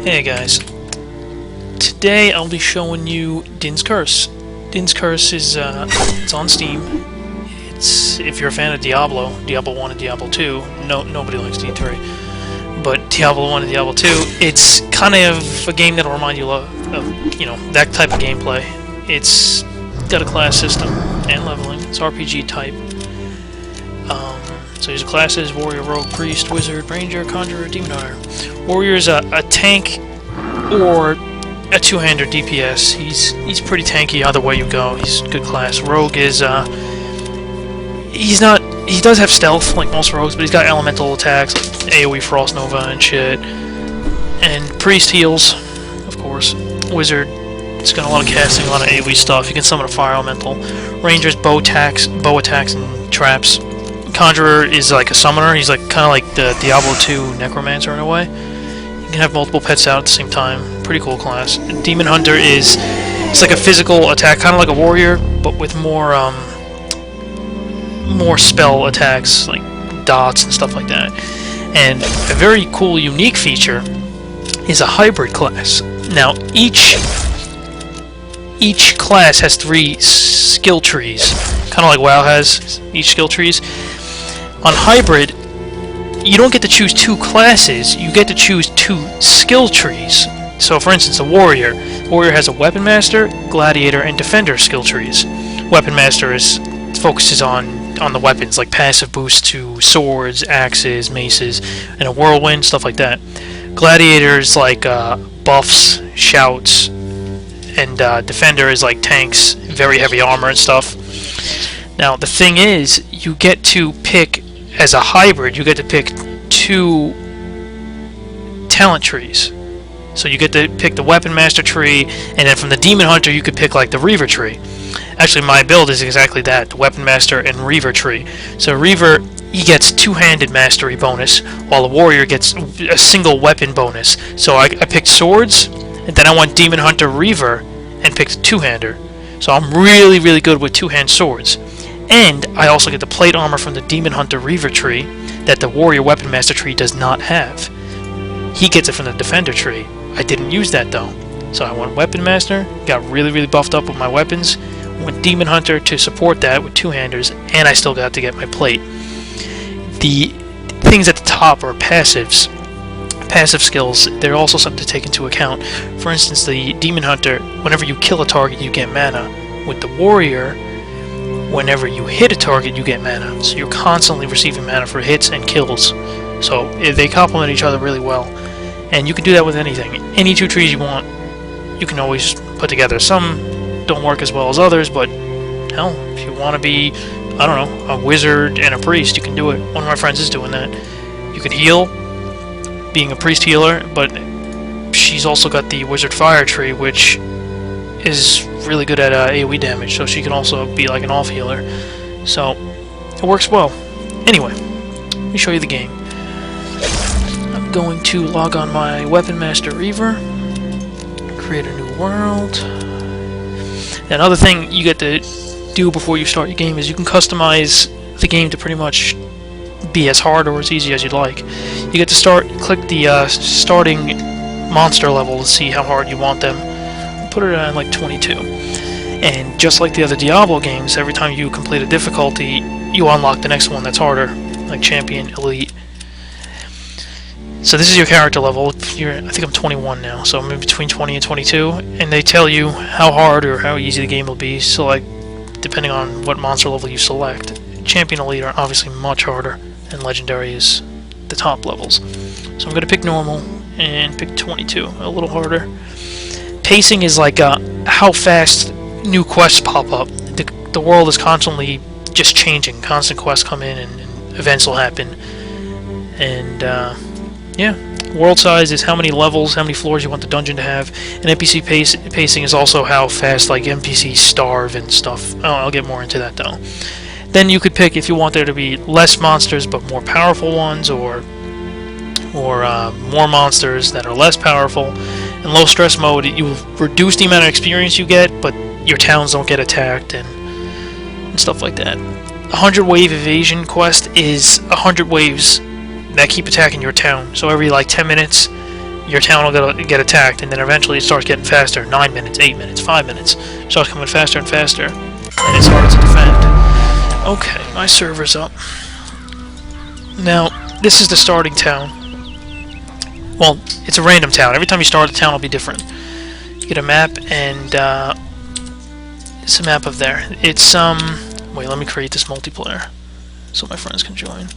Hey guys, today I'll be showing you Din's Curse. Din's Curse is it's on Steam. It's if you're a fan of Diablo 1 and Diablo 2. Nobody likes D3, but Diablo 1 and Diablo 2. It's kind of a game that'll remind you of that type of gameplay. It's got a class system and leveling. It's RPG type. So these are classes: Warrior, Rogue, Priest, Wizard, Ranger, Conjurer, Demon Hunter. Warrior is a tank or a two-hander DPS. He's pretty tanky either way you go. He's good class. Rogue is he does have stealth like most rogues, but he's got elemental attacks like AoE Frost Nova and shit. And Priest heals, of course. Wizard, it's got a lot of casting, a lot of AoE stuff. You can summon a fire elemental. Ranger's bow attacks and traps. Conjurer is like a summoner. He's like kind of like the Diablo 2 Necromancer in a way. You can have multiple pets out at the same time. Pretty cool class. Demon Hunter it's like a physical attack, kind of like a warrior, but with more spell attacks like dots and stuff like that. And a very cool, unique feature is a hybrid class. Now each class has 3 skill trees, kind of like WoW has each skill trees. On hybrid, you don't get to choose 2 classes, you get to choose 2 skill trees. So for instance, a warrior has a weapon master, gladiator, and defender skill trees. Weapon master focuses on the weapons, like passive boost to swords, axes, maces, and a whirlwind, stuff like that. Gladiators like buffs, shouts, and defender is like tanks, very heavy armor and stuff. Now the thing is, you get to pick, as a hybrid, you get to pick 2 talent trees. So you get to pick the Weapon Master tree, and then from the Demon Hunter you could pick like the Reaver tree. Actually, my build is exactly that, the Weapon Master and Reaver tree. So Reaver, he gets 2-handed mastery bonus, while the Warrior gets a single weapon bonus. So I picked swords, and then I went Demon Hunter Reaver, and picked a 2-hander. So I'm really, really good with 2-hand swords. And I also get the plate armor from the Demon Hunter Reaver tree that the Warrior Weapon Master tree does not have. He gets it from the Defender tree. I didn't use that though. So I went Weapon Master, got really, really buffed up with my weapons, went Demon Hunter to support that with 2-handers, and I still got to get my plate. The things at the top are passives. Passive skills, they're also something to take into account. For instance, the Demon Hunter, whenever you kill a target, you get mana. With the Warrior, whenever you hit a target, you get mana. So you're constantly receiving mana for hits and kills. So they complement each other really well. And you can do that with anything. Any 2 trees you want, you can always put together. Some don't work as well as others, but hell, if you want to be, I don't know, a wizard and a priest, you can do it. One of my friends is doing that. You can heal, being a priest healer, but she's also got the wizard fire tree, which is really good at AoE damage, so she can also be like an off healer. So it works well. Anyway, let me show you the game. I'm going to log on my Weapon Master Reaver, create a new world. Another thing you get to do before you start your game is you can customize the game to pretty much be as hard or as easy as you'd like. You get to click the starting monster level to see how hard you want them. Put it on like 22. And just like the other Diablo games, every time you complete a difficulty, you unlock the next one that's harder, like Champion, Elite. So this is your character level. I think I'm 21 now, so I'm in between 20 and 22, and they tell you how hard or how easy the game will be, so like, depending on what monster level you select. Champion, Elite are obviously much harder, and Legendary is the top levels. So I'm going to pick Normal, and pick 22, a little harder. Pacing is like how fast new quests pop up. The world is constantly just changing. Constant quests come in and events will happen. And yeah, world size is how many levels, how many floors you want the dungeon to have. And NPC pacing is also how fast like NPCs starve and stuff. Oh, I'll get more into that though. Then you could pick if you want there to be less monsters but more powerful ones, or more monsters that are less powerful. In low stress mode, you reduce the amount of experience you get, but your towns don't get attacked and stuff like that. 100 wave evasion quest is 100 waves that keep attacking your town. So every like 10 minutes, your town will get attacked, and then eventually it starts getting faster. 9 minutes, 8 minutes, 5 minutes. It starts coming faster and faster, and it's hard to defend. Okay, my server's up. Now, this is the starting town. Well, it's a random town. Every time you start, the town will be different. You get a map, and it's a map of there. It's wait, let me create this multiplayer so my friends can join.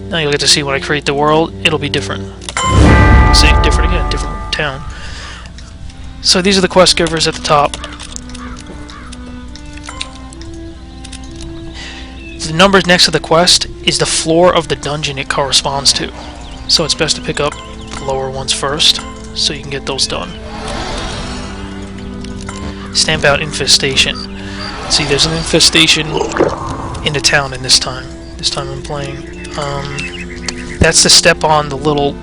Now you'll get to see when I create the world, it'll be different. See, different again, different town. So these are the quest givers at the top. The number next to the quest is the floor of the dungeon it corresponds to. So it's best to pick up the lower ones first, so you can get those done. Stamp out infestation. See, there's an infestation in the town in this time. This time I'm playing. That's to step on the little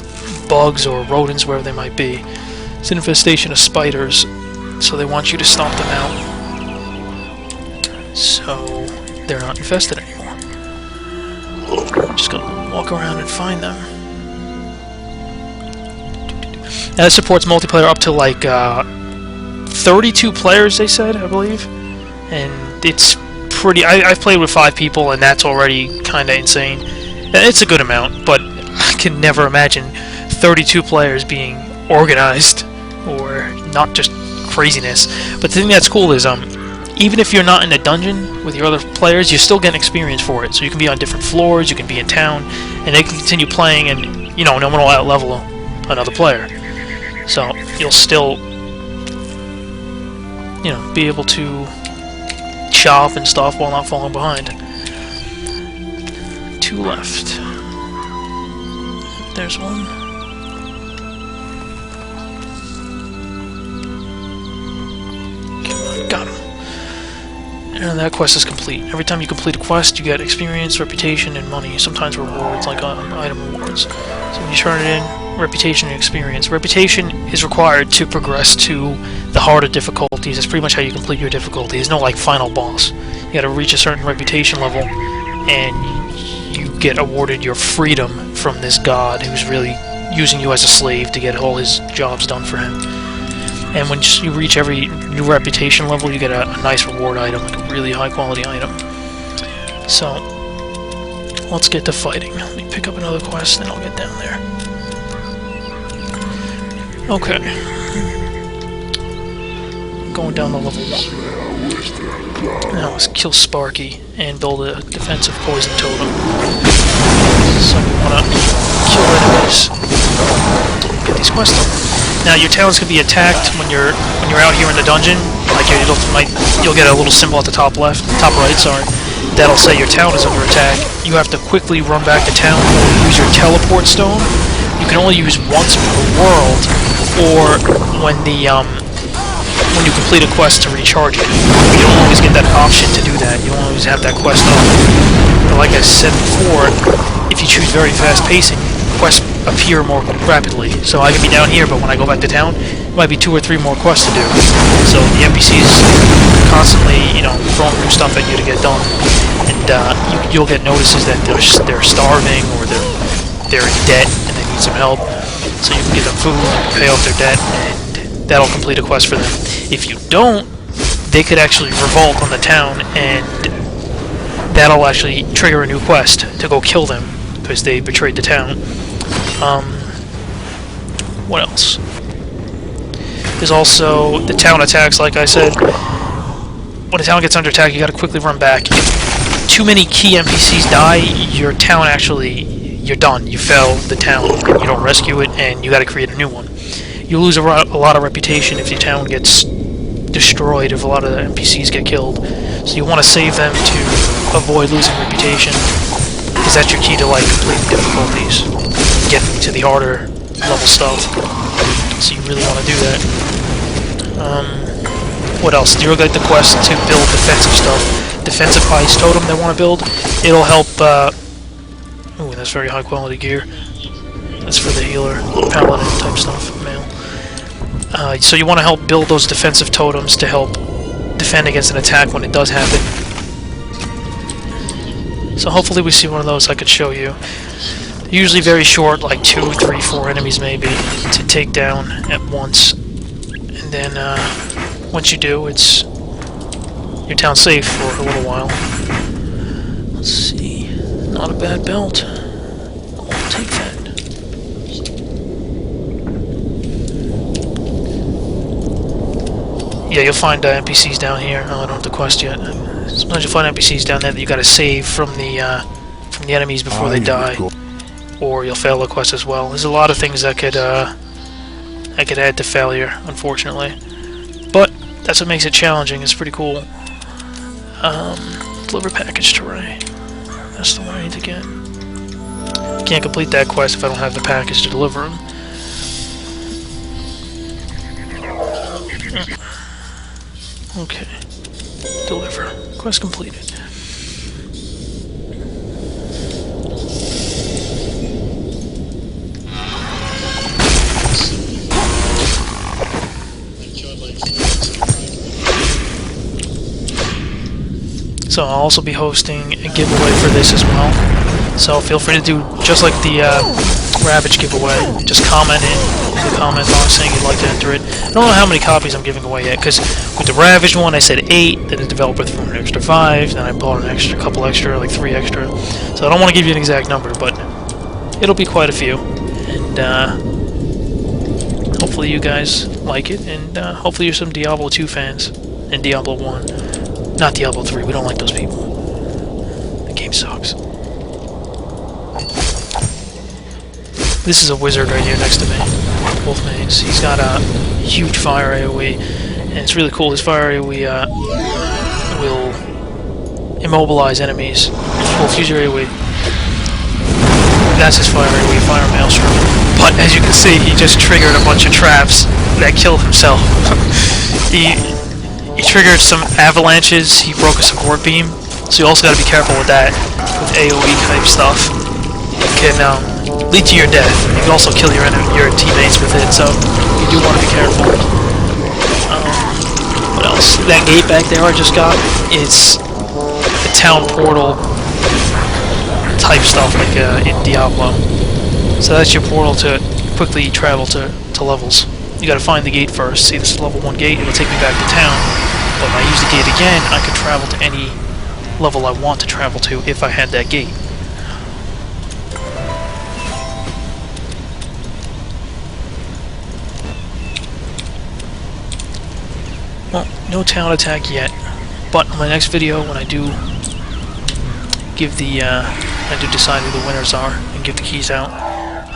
bugs or rodents, wherever they might be. It's an infestation of spiders, so they want you to stomp them out, so they're not infested anymore. I'm just gonna walk around and find them. Now it supports multiplayer up to like 32 players, they said, I believe, and it's pretty. I've played with 5 people, and that's already kind of insane. It's a good amount, but I can never imagine 32 players being organized or not just craziness. But the thing that's cool is even if you're not in a dungeon with your other players, you're still getting experience for it. So you can be on different floors, you can be in town, and they can continue playing, and you know, no one will out-level another player. So you'll still, you know, be able to shop and stuff while not falling behind. 2 left. There's one. Got him. And that quest is complete. Every time you complete a quest, you get experience, reputation, and money. Sometimes rewards, like item rewards. So when you turn it in, reputation and experience. Reputation is required to progress to the harder difficulties. That's pretty much how you complete your difficulty. There's no like final boss. You gotta reach a certain reputation level, and you get awarded your freedom from this god who's really using you as a slave to get all his jobs done for him. And when you reach every new reputation level, you get a nice reward item, like a really high quality item. So, let's get to fighting. Let me pick up another quest and I'll get down there. Okay. Going down to level 1. Now let's kill Sparky and build a defensive poison totem. So we want to kill enemies. Get these quests done. Now your towns can be attacked when you're out here in the dungeon. Like you'll get a little symbol at the top left, top right, sorry. That'll say your town is under attack. You have to quickly run back to town. Use your teleport stone. You can only use once per world, or when you complete a quest to recharge it. You don't always get that option to do that. You don't always have that quest on. But like I said before, if you choose very fast pacing, quests appear more rapidly. So I can be down here, but when I go back to town, it might be 2 or 3 more quests to do. So the NPCs constantly, you know, throwing new stuff at you to get done, and you'll get notices that they're starving or they're in debt and they need some help. So you can give them food, pay off their debt, and that'll complete a quest for them. If you don't, they could actually revolt on the town, and that'll actually trigger a new quest to go kill them because they betrayed the town. What else? There's also the town attacks, like I said. When a town gets under attack, you gotta quickly run back. If too many key NPCs die, your town you're done. You fail the town, and you don't rescue it, and you gotta create a new one. You lose a lot of reputation if your town gets destroyed, if a lot of the NPCs get killed. So you want to save them to avoid losing reputation, because that's your key to like completing difficulties, getting to the harder level stuff. So you really want to do that. What else? You'll get the quest to build defensive stuff. Defensive ice totem they want to build. It'll help. Ooh, that's very high quality gear. That's for the healer, paladin type stuff, male. So you want to help build those defensive totems to help defend against an attack when it does happen. So hopefully we see one of those I could show you. Usually very short, like 2, 3, 4 enemies maybe to take down at once. And then once you do, it's your town's safe for a little while. Let's see. Not a bad belt. I'll take that. Yeah, you'll find NPCs down here. Oh, I don't have the quest yet. Sometimes you'll find NPCs down there that you gotta save from the enemies before they die, or you'll fail the quest as well. There's a lot of things that could add to failure, unfortunately. But that's what makes it challenging. It's pretty cool. Deliver package to Ray. That's the one I need to get. Can't complete that quest if I don't have the package to deliver him. Okay. Deliver. Quest completed. So I'll also be hosting a giveaway for this as well. So feel free to do just like the Ravage giveaway. Just comment in the comment box saying you'd like to enter it. I don't know how many copies I'm giving away yet, because with the Ravage one I said 8, then the developer threw an extra 5, then I bought an extra, couple extra, like 3 extra. So I don't want to give you an exact number, but it'll be quite a few. And hopefully you guys like it, and hopefully you're some Diablo 2 fans and Diablo 1. Not Diablo 3, we don't like those people. The game sucks. This is a wizard right here next to me. Both mains. He's got a huge fire AoE, and it's really cool. His fire AoE will immobilize enemies. Will fuse your AoE. That's his fire AoE, Fire Maelstrom. But as you can see, he just triggered a bunch of traps that killed himself. He triggered some avalanches, he broke a support beam, so you also got to be careful with that, with AoE type stuff. It can lead to your death. You can also kill your teammates with it, so you do want to be careful. What else? That gate back there I just got, it's a town portal type stuff, like in Diablo. So that's your portal to quickly travel to levels. You gotta find the gate first. See, this is level 1 gate, it'll take me back to town. But when I use the gate again, I can travel to any level I want to travel to if I had that gate. Well, no town attack yet. But in my next video, when I do give the, I do decide who the winners are and give the keys out,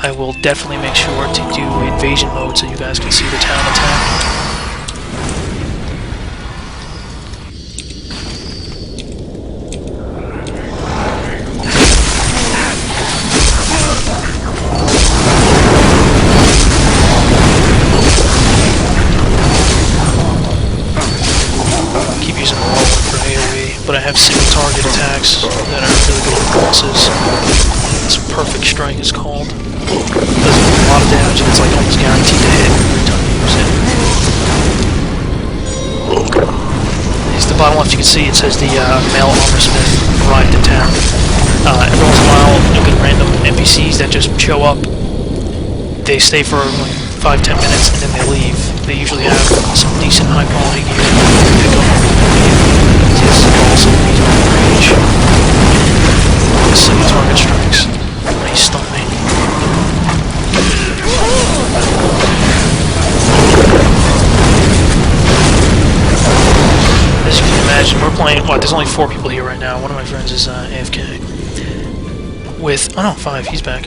I will definitely make sure to do invasion mode so you guys can see the town attack. Keep using the whirlwind for AoE, but I have single target attacks that are really good with bosses. It's perfect strike is called. Does a lot of damage, and it's like almost guaranteed to hit every time you use it. At the bottom left you can see it says the male armorsmith arrived in town. Every once in a while you'll get random NPCs that just show up. They stay for like 5-10 minutes and then they leave. They usually have some decent high quality gear to pick up. This also needs Nekrage. Single target strikes. He stunned me. As you can imagine, we're playing, what, there's only 4 people here right now. One of my friends is AFK. With, oh no, 5, he's back.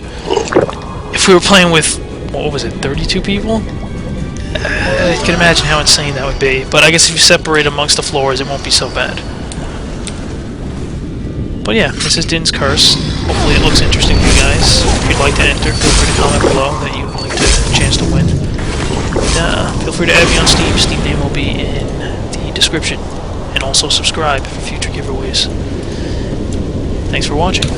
If we were playing with, what was it, 32 people? I can imagine how insane that would be. But I guess if you separate amongst the floors, it won't be so bad. But yeah, this is Din's Curse. Hopefully it looks interesting to you guys. If you'd like to enter, feel free to comment below that you'd like to have a chance to win. And, feel free to add me on Steam. Steam name will be in the description. And also subscribe for future giveaways. Thanks for watching.